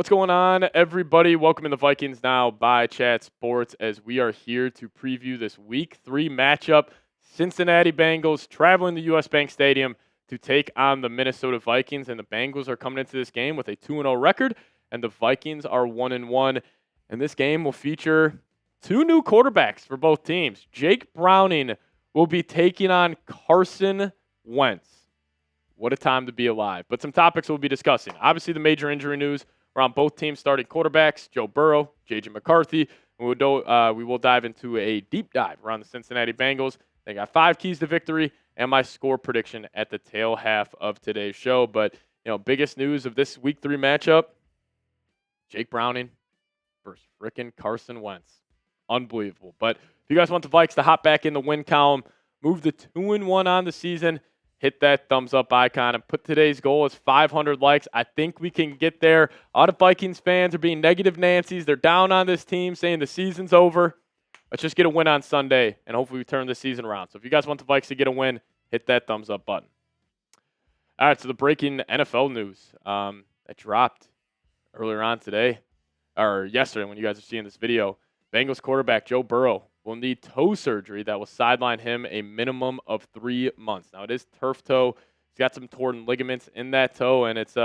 What's going on, everybody? Welcome in the Vikings Now by Chat Sports as we are here to preview this Week 3 matchup. Cincinnati Bengals traveling to U.S. Bank Stadium to take on the Minnesota Vikings, and the Bengals are coming into this game with a 2-0 record, and the Vikings are 1-1. And this game will feature two new quarterbacks for both teams. Jake Browning will be taking on Carson Wentz. What a time to be alive. But some topics we'll be discussing. Obviously, the major injury news around both teams' starting quarterbacks, Joe Burrow, J.J. McCarthy. And we will dive into a deep dive around the Cincinnati Bengals. They got 5 keys to victory and my score prediction at the tail half of today's show. But, biggest news of this Week 3 matchup, Jake Browning versus frickin' Carson Wentz. Unbelievable. But if you guys want the Vikes to hop back in the win column, move the 2-1 on the season, hit that thumbs up icon and put today's goal as 500 likes. I think we can get there. A lot of Vikings fans are being negative Nancy's. They're down on this team, saying the season's over. Let's just get a win on Sunday, and hopefully we turn the season around. So if you guys want the Vikes to get a win, hit that thumbs up button. All right, so the breaking NFL news that dropped earlier on today, or yesterday when you guys are seeing this video. Bengals quarterback Joe Burrow will need toe surgery that will sideline him a minimum of 3 months. Now, it is turf toe. He's got some torn ligaments in that toe, and it's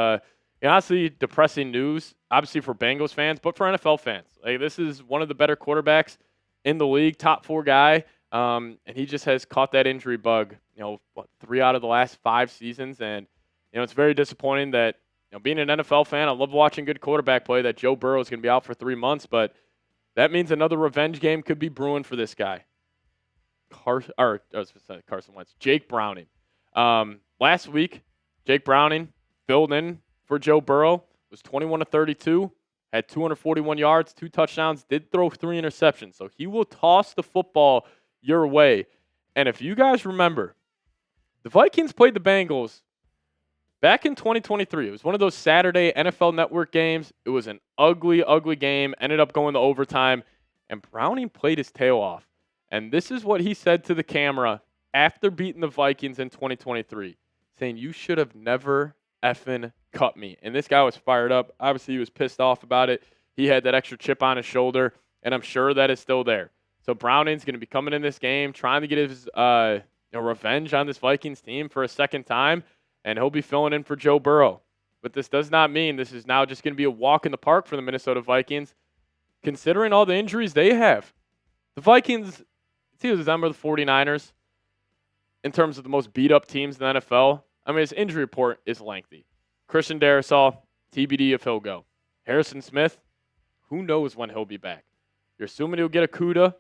honestly depressing news, obviously for Bengals fans, but for NFL fans. Like, this is one of the better quarterbacks in the league, top 4 guy, and he just has caught that injury bug, 3 out of the last 5 seasons, and, it's very disappointing that, being an NFL fan, I love watching good quarterback play, that Joe Burrow is going to be out for 3 months, but that means another revenge game could be brewing for this guy. Carson Wentz. Jake Browning. Last week, Jake Browning filled in for Joe Burrow, was 21-32, had 241 yards, 2 touchdowns, did throw 3 interceptions. So he will toss the football your way. And if you guys remember, the Vikings played the Bengals back in 2023. It was one of those Saturday NFL Network games. It was an ugly, ugly game. Ended up going to overtime. And Browning played his tail off. And this is what he said to the camera after beating the Vikings in 2023. Saying, "You should have never effing cut me." And this guy was fired up. Obviously, he was pissed off about it. He had that extra chip on his shoulder. And I'm sure that is still there. So Browning's going to be coming in this game, trying to get his revenge on this Vikings team for a second time. And he'll be filling in for Joe Burrow. But this does not mean this is now just going to be a walk in the park for the Minnesota Vikings, considering all the injuries they have. The Vikings, it's either them or the 49ers in terms of the most beat-up teams in the NFL. I mean, his injury report is lengthy. Christian Darrisaw, TBD if he'll go. Harrison Smith, who knows when he'll be back. You're assuming he'll get Okudah,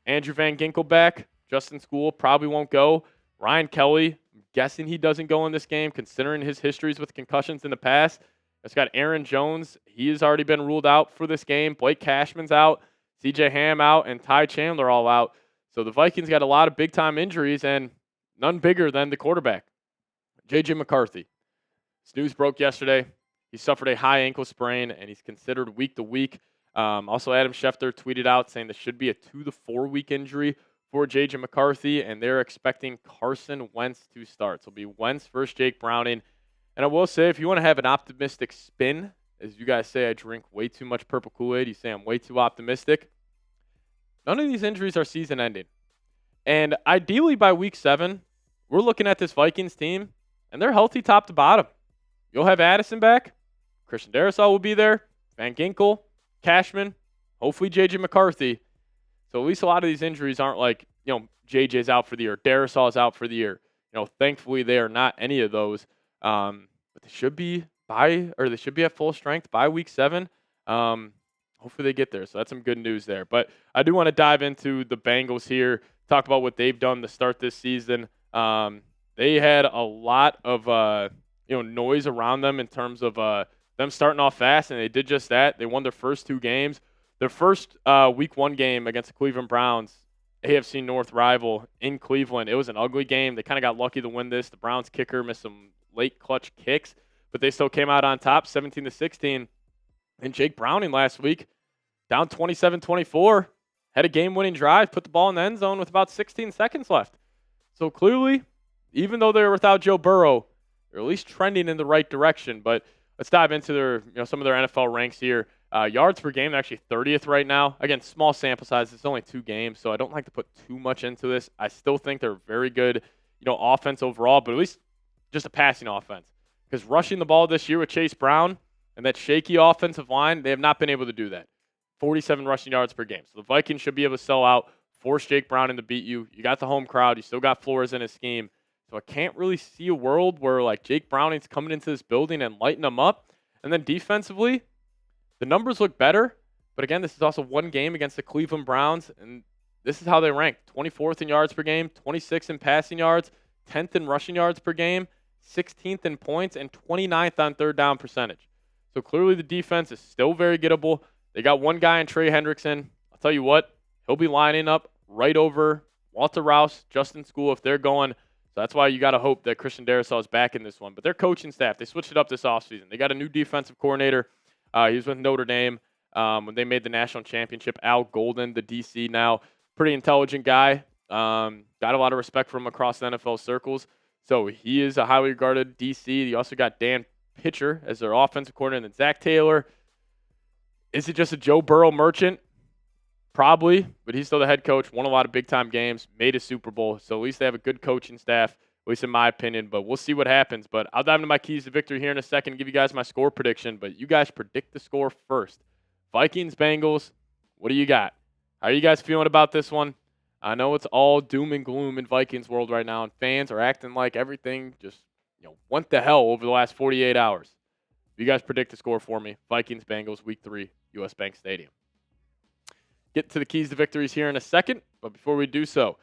Andrew Van Ginkel back. Justin Skule probably won't go. Ryan Kelly, I'm guessing he doesn't go in this game, considering his histories with concussions in the past. It's got Aaron Jones. He has already been ruled out for this game. Blake Cashman's out. CJ Ham out. And Ty Chandler all out. So the Vikings got a lot of big-time injuries, and none bigger than the quarterback, J.J. McCarthy. This news broke yesterday. He suffered a high ankle sprain, and he's considered week to week. Also, Adam Schefter tweeted out saying this should be a 2 to 4 week injury for J.J. McCarthy, and they're expecting Carson Wentz to start. So it'll be Wentz versus Jake Browning. And I will say, if you want to have an optimistic spin, as you guys say I drink way too much purple Kool-Aid, you say I'm way too optimistic, none of these injuries are season-ending. And ideally by week 7, we're looking at this Vikings team, and they're healthy top to bottom. You'll have Addison back. Christian Darrisaw will be there. Van Ginkel, Cashman, hopefully J.J. McCarthy. So at least a lot of these injuries aren't like, JJ's out for the year, Darrisaw's out for the year. Thankfully they are not any of those. But they should be at full strength by week 7. Hopefully they get there. So that's some good news there. But I do want to dive into the Bengals here, talk about what they've done to start this season. They had a lot of noise around them in terms of them starting off fast, and they did just that. They won their first 2 games. Their first week 1 game against the Cleveland Browns, AFC North rival in Cleveland, it was an ugly game. They kind of got lucky to win this. The Browns kicker missed some late clutch kicks, but they still came out on top 17-16. And Jake Browning last week, down 27-24, had a game-winning drive, put the ball in the end zone with about 16 seconds left. So clearly, even though they're without Joe Burrow, they're at least trending in the right direction. But let's dive into some of their NFL ranks here. Yards per game, they're actually 30th right now. Again, small sample size. It's only 2 games, so I don't like to put too much into this. I still think they're very good, offense overall, but at least just a passing offense. Because rushing the ball this year with Chase Brown and that shaky offensive line, they have not been able to do that. 47 rushing yards per game. So the Vikings should be able to sell out, force Jake Brown in to beat you. You got the home crowd. You still got Flores in his scheme. So I can't really see a world where like Jake Browning's coming into this building and lighting them up. And then defensively, the numbers look better. But again, this is also one game against the Cleveland Browns. And this is how they rank. 24th in yards per game, 26th in passing yards, 10th in rushing yards per game, 16th in points, and 29th on third down percentage. So clearly the defense is still very gettable. They got one guy in Trey Hendrickson. I'll tell you what, he'll be lining up right over Walter Rouse, Justin Skule if they're going. So that's why you got to hope that Christian Darrisaw is back in this one. But their coaching staff, they switched it up this offseason. They got a new defensive coordinator. He was with Notre Dame when they made the national championship. Al Golden, the DC now. Pretty intelligent guy. Got a lot of respect from him across the NFL circles. So he is a highly regarded DC. You also got Dan Pitcher as their offensive coordinator, and then Zach Taylor. Is it just a Joe Burrow merchant? Probably, but he's still the head coach, won a lot of big-time games, made a Super Bowl, so at least they have a good coaching staff, at least in my opinion, but we'll see what happens. But I'll dive into my keys to victory here in a second and give you guys my score prediction, but you guys predict the score first. Vikings-Bengals, what do you got? How are you guys feeling about this one? I know it's all doom and gloom in Vikings world right now, and fans are acting like everything just went to hell over the last 48 hours. You guys predict the score for me. Vikings-Bengals, Week 3, U.S. Bank Stadium. Get to the keys to victories here in a second, but before we do so,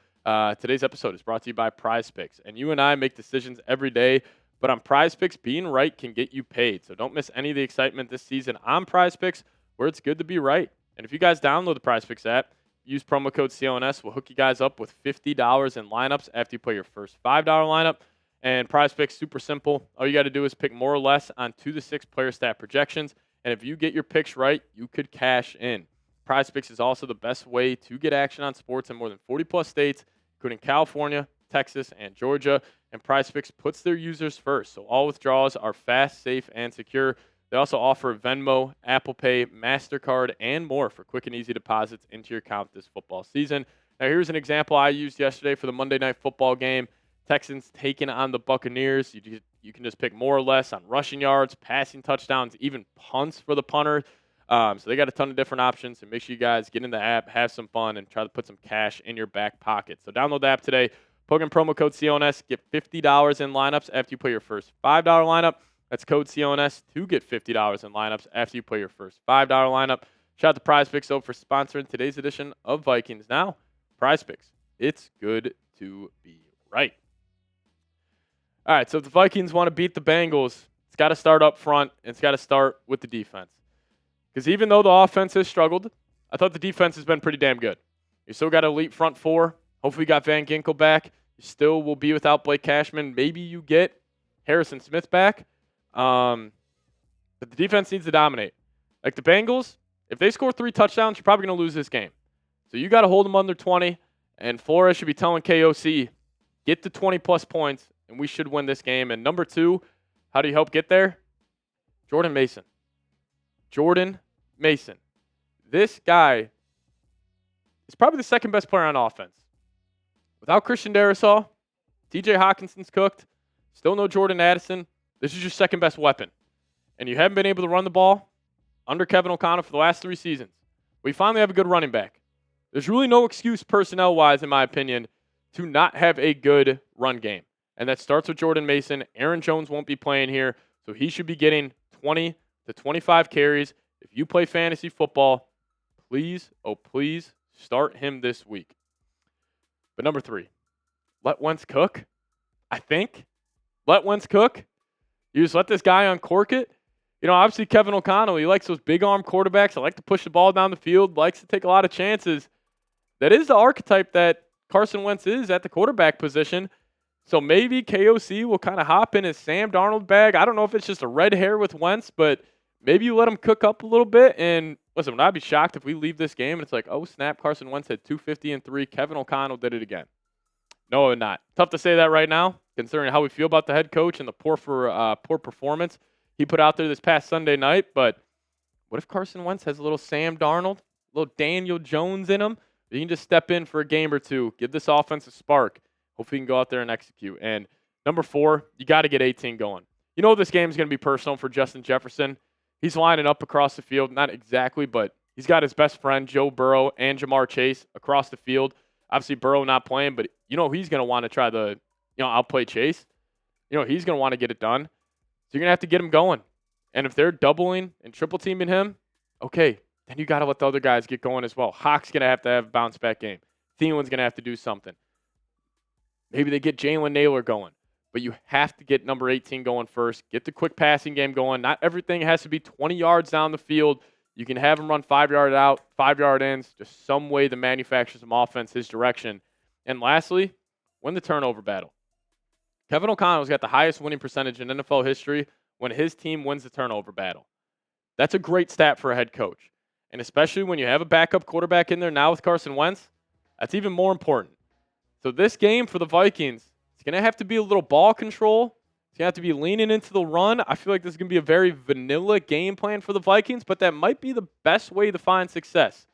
today's episode is brought to you by PrizePicks. And you and I make decisions every day, but on PrizePicks, being right can get you paid. So don't miss any of the excitement this season on PrizePicks, where it's good to be right. And if you guys download the PrizePicks app, use promo code CLNS, we'll hook you guys up with $50 in lineups after you play your first $5 lineup. And PrizePicks, super simple. All you got to do is pick more or less on 2 to 6 player stat projections. And if you get your picks right, you could cash in. PrizePicks is also the best way to get action on sports in more than 40-plus states, including California, Texas, and Georgia. And PrizePicks puts their users first, so all withdrawals are fast, safe, and secure. They also offer Venmo, Apple Pay, MasterCard, and more for quick and easy deposits into your account this football season. Now, here's an example I used yesterday for the Monday Night Football game. Texans taking on the Buccaneers. You can just pick more or less on rushing yards, passing touchdowns, even punts for the punter. So they got a ton of different options, and make sure you guys get in the app, have some fun, and try to put some cash in your back pocket. So download the app today, plug in promo code CLNS, get $50 in lineups after you play your first $5 lineup. That's code CLNS to get $50 in lineups after you play your first $5 lineup. Shout out to PrizePicks, though, for sponsoring today's edition of Vikings Now. PrizePicks, it's good to be right. All right, so if the Vikings want to beat the Bengals, it's got to start up front, and it's got to start with the defense. Because even though the offense has struggled, I thought the defense has been pretty damn good. You still got an elite front four. Hopefully you got Van Ginkel back. You still will be without Blake Cashman. Maybe you get Harrison Smith back. But the defense needs to dominate. Like the Bengals, if they score 3 touchdowns, you're probably going to lose this game. So you got to hold them under 20. And Flores should be telling KOC, get to 20-plus points, and we should win this game. And number 2, how do you help get there? Jordan Mason. This guy is probably the second best player on offense. Without Christian Darrisaw, TJ Hawkinson's cooked. Still no Jordan Addison. This is your second best weapon. And you haven't been able to run the ball under Kevin O'Connell for the last 3 seasons. We finally have a good running back. There's really no excuse personnel-wise, in my opinion, to not have a good run game. And that starts with Jordan Mason. Aaron Jones won't be playing here, so he should be getting 20 to 25 carries. If you play fantasy football, please, oh please, start him this week. But number 3, let Wentz cook. I think. Let Wentz cook. You just let this guy uncork it. Obviously Kevin O'Connell, he likes those big arm quarterbacks that like to push the ball down the field, likes to take a lot of chances. That is the archetype that Carson Wentz is at the quarterback position. So maybe KOC will kind of hop in his Sam Darnold bag. I don't know if it's just a red hair with Wentz, but maybe you let him cook up a little bit. And listen, would I be shocked if we leave this game and it's like, oh, snap, Carson Wentz had 250 and 3. Kevin O'Connell did it again. No, not. Tough to say that right now, considering how we feel about the head coach and the poor performance. he put out there this past Sunday night. But what if Carson Wentz has a little Sam Darnold, a little Daniel Jones in him? You can just step in for a game or two, give this offense a spark. Hopefully you can go out there and execute. And number 4, you got to get 18 going. You know this game is going to be personal for Justin Jefferson. He's lining up across the field, not exactly, but he's got his best friend, Joe Burrow, and Jamar Chase across the field. Obviously, Burrow not playing, but he's going to want to try to, outplay Chase. He's going to want to get it done. So you're going to have to get him going. And if they're doubling and triple teaming him, okay, then you got to let the other guys get going as well. Hawk's going to have a bounce back game. Thielen's going to have to do something. Maybe they get Jalen Naylor going. But you have to get number 18 going first. Get the quick passing game going. Not everything has to be 20 yards down the field. You can have him run 5-yard out, 5-yard ins, just some way to manufacture some offense his direction. And lastly, win the turnover battle. Kevin O'Connell's got the highest winning percentage in NFL history when his team wins the turnover battle. That's a great stat for a head coach. And especially when you have a backup quarterback in there now with Carson Wentz, that's even more important. So this game for the Vikings, it's going to have to be a little ball control. It's going to have to be leaning into the run. I feel like this is going to be a very vanilla game plan for the Vikings, but that might be the best way to find success.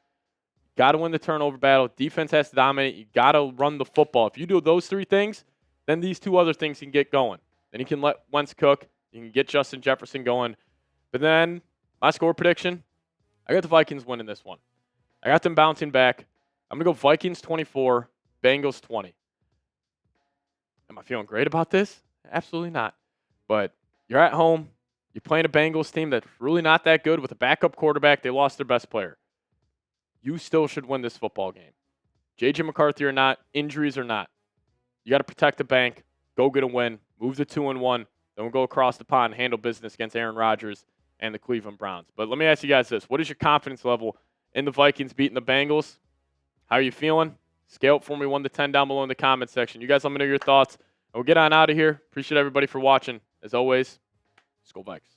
Got to win the turnover battle. Defense has to dominate. You got to run the football. If you do those 3 things, then these 2 other things can get going. Then you can let Wentz cook. You can get Justin Jefferson going. But then my score prediction, I got the Vikings winning this one. I got them bouncing back. I'm going to go Vikings 24, Bengals 20. Am I feeling great about this? Absolutely not. But you're at home. You're playing a Bengals team that's really not that good with a backup quarterback. They lost their best player. You still should win this football game. J.J. McCarthy or not, injuries or not. You got to protect the bank. Go get a win. Move to 2-1. Then we'll go across the pond and handle business against Aaron Rodgers and the Cleveland Browns. But let me ask you guys this. What is your confidence level in the Vikings beating the Bengals? How are you feeling? Scale it for me 1 to 10 down below in the comment section. You guys let me know your thoughts. And we'll get on out of here. Appreciate everybody for watching. As always, Skule Vikes.